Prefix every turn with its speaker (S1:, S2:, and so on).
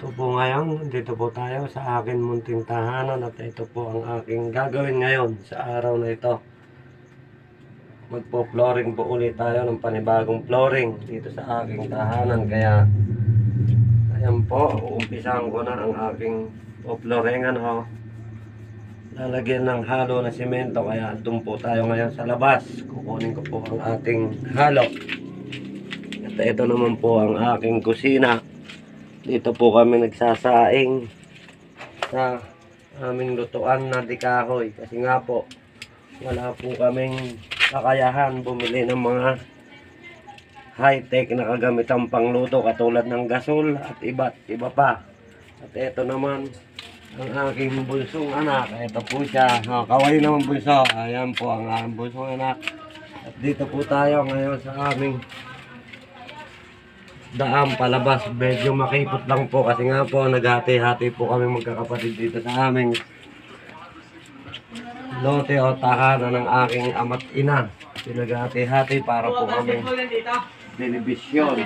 S1: Ito po ngayon, dito po tayo sa akin munting tahanan at ito po ang aking gagawin ngayon sa araw na ito. Magpo-flooring po ulit tayo ng panibagong flooring dito sa aking tahanan. Kaya, ayan po, uumpisahan ko na ang aking po-flooringan ho. Lalagyan ng halo na simento, kaya doon po tayo ngayon sa labas. Kukunin ko po ang ating halo. At ito naman po ang aking kusina. Dito po kami nagsasaing sa aming lutuan na dikahoy. Kasi nga po, wala po kaming kakayahan bumili ng mga high-tech na kagamitang pangluto katulad ng gasol at iba't iba pa. At ito naman ang aking bulsong anak. Ito po siya. Kaway naman bulso. Ayan po ang aking bulsong anak. At dito po tayo ngayon sa aming daan palabas. Medyo makipot lang po kasi nga po naghati-hati po kami magkakapatid dito sa aming lote o tahanan ng aking ama't ina. Pinaghati-hati para po kami telebisyon.